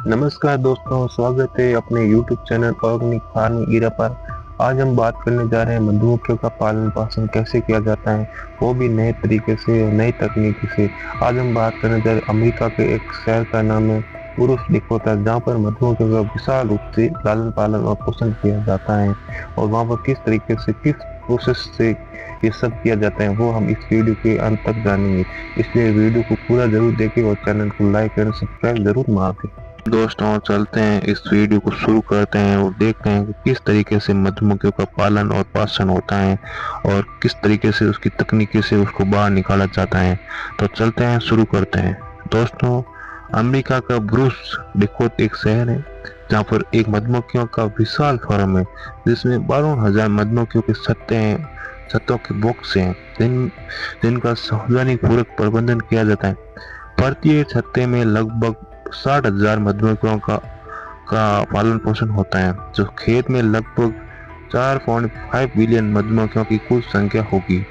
नमस्कार दोस्तों, स्वागत है अपने YouTube channel organic farming era पर। आज हम बात करने जा रहे हैं मधुमक्खियों का पालन पोषण कैसे किया जाता है, वो भी नए तरीके से और नई तकनीकी से। आज हम बात करने जा रहे हैं अमेरिका के एक शहर का नाम है उरुस डिकोटा, जहाँ पर मधुमक्खियों का विशाल रूप से लालन पालन और पोषण किया जाता है। और वहाँ पर किस तरीके से, किस प्रोसेस से ये सब किया जाता है, वो हम इस वीडियो के अंत तक जानेंगे। इसलिए वीडियो को पूरा जरूर देखें और चैनल को लाइक और सब्सक्राइब जरूर मार दें। दोस्तों, चलते हैं इस वीडियो को शुरू करते हैं और देखते हैं कि किस तरीके से मधुमक्खियों का पालन और पोषण होता है और किस तरीके से उसकी तकनीकी से उसको बाहर निकाला जाता है। तो चलते हैं, शुरू करते हैं। दोस्तों, अमेरिका का ब्रूस डिकोट एक शहर है जहाँ पर एक मधुमक्खियों का विशाल फार्म है जिसमें 12,000 मधुमक्खियों के छत्ते हैं, छत्तों के बॉक्स हैं जिनका सावधानी पूर्वक प्रबंधन किया जाता है। प्रत्येक छत्ते में लगभग 60,000 मधुमक्खियों का पालन पोषण होता है, जो खेत में लगभग 4.5 बिलियन मधुमक्खियों की कुल संख्या होगी।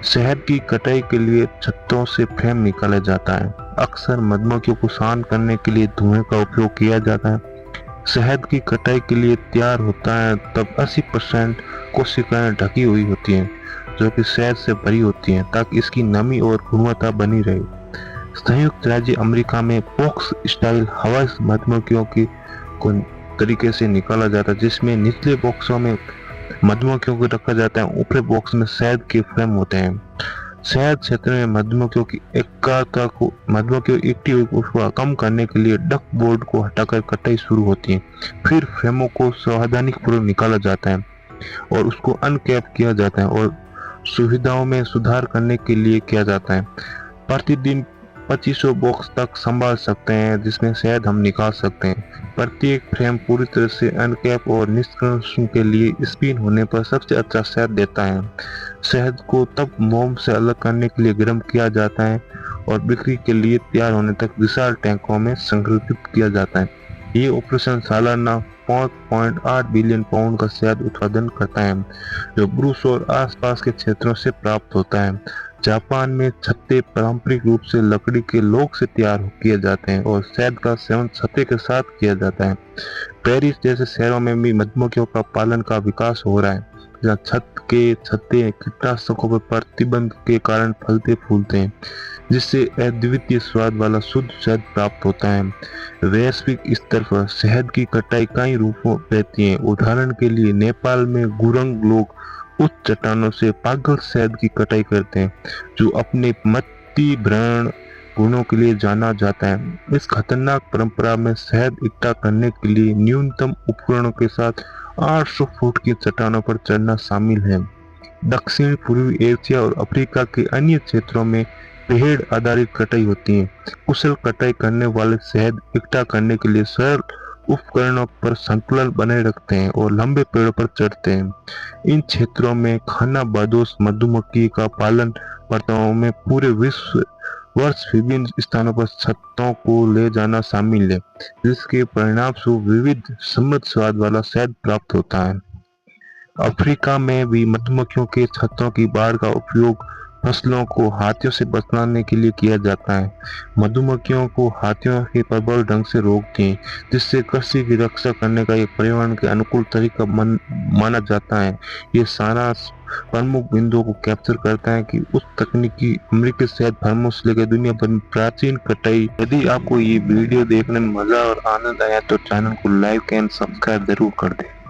शहद की कटाई के लिए छत्तों से फ्रेम निकाला जाता है। अक्सर मधुमक्खियों को शांत करने के लिए धुएं का उपयोग किया जाता है। शहद की कटाई के लिए तैयार होता है तब 80% कोशिकाएं ढकी हुई होती हैं, जो कि शहद से भरी होती हैं ताकि इसकी नमी और गुणवत्ता बनी रहे। संयुक्त राज्य अमेरिका में बॉक्स स्टाइल हवाई मधुमक्खियों की को तरीके से निकाला जाता है, जिसमें निचले बॉक्सों में मधुमक्खियों को रखा जाता है, ऊपरी बॉक्स में शहद के फ्रेम होते हैं। शहद क्षेत्र में मधुमक्खियों की एकाग्रता को उसको कम करने के लिए डक बोर्ड को हटाकर कटाई शुरू होती है। फिर फ्रेमों को सावधानीपूर्वक निकाला जाता है और उसको अनकैप किया जाता है और सुविधाओं में सुधार करने के लिए किया जाता है। प्रतिदिन 2500 बॉक्स तक संभाल सकते हैं जिसमें शहद हम निकाल सकते हैं। प्रत्येक फ्रेम पूरी तरह से अनकैप और निष्कर्षण के लिए स्पिन होने पर सबसे अच्छा शहद देता है। शहद को तब मोम से अलग करने के लिए गर्म किया जाता है और बिक्री के लिए तैयार होने तक विशाल टैंकों में संग्रहित किया जाता है। ये ऑपरेशन सालाना 5.8 बिलियन पाउंड का शहद उत्पादन करता है, जो ब्रूस और आसपास के क्षेत्रों से प्राप्त होता है। जापान में छत्ते पारंपरिक रूप से लकड़ी के लॉग से तैयार किए जाते हैं और शहद का सेवन छत्ते के साथ किया जाता है। पेरिस जैसे शहरों में भी मधुमक्खियों का पालन का विकास हो रहा है, जहाँ छत्ते कीटनाशकों पर प्रतिबंध के कारण फलते फूलते हैं, जिससे अद्वितीय स्वाद वाला शुद्ध शहद प्राप्त होता है। वैश्विक स्तर पर शहद की कटाई कई रूपों रहती है। उदाहरण के लिए नेपाल में गुरंग लोग उच्च चट्टानों से पागल शहद की कटाई करते हैं, जो अपने मत्ती भ्रमण गुणों के लिए जाना जाता है। इस खतरनाक परंपरा में शहद इकट्ठा करने के लिए न्यूनतम उपकरणों के साथ 800 फुट की चट्टानों पर चढ़ना शामिल है। दक्षिण पूर्वी एशिया और अफ्रीका के अन्य क्षेत्रों में पेड़ आधारित कटाई होती है। कुशल कटाई करने वाले शहद इकट्ठा करने के लिए सरल उपकरणों पर संतुलन बनाए रखते हैं और लंबे पेड़ों पर चढ़ते हैं। इन क्षेत्रों में खानाबदोश मधुमक्खी का पालन वार्ताओं में पूरे विश्व वर्ष विभिन्न स्थानों पर छत्तों को ले जाना शामिल है, जिसके परिणाम स्वरूप विविध समृद्ध स्वाद वाला शहद प्राप्त होता है। अफ्रीका में भी मधुमक्खियों के छत्तों की बाढ़ का उपयोग फसलों को हाथियों से बचाने के लिए किया जाता है। मधुमक्खियों को हाथियों के प्रबल ढंग से रोकती हैं, जिससे कृषि की रक्षा करने का एक पर्यावरण के अनुकूल तरीका माना जाता है। ये सारा प्रमुख बिंदुओं को कैप्चर करता है कि उस तकनीकी अमेरिकी शहद फार्मों से लेकर दुनिया भर में प्राचीन कटाई। यदि आपको ये वीडियो देखने में मजा और आनंद आया तो चैनल को लाइक एंड सब्सक्राइब जरूर कर दें।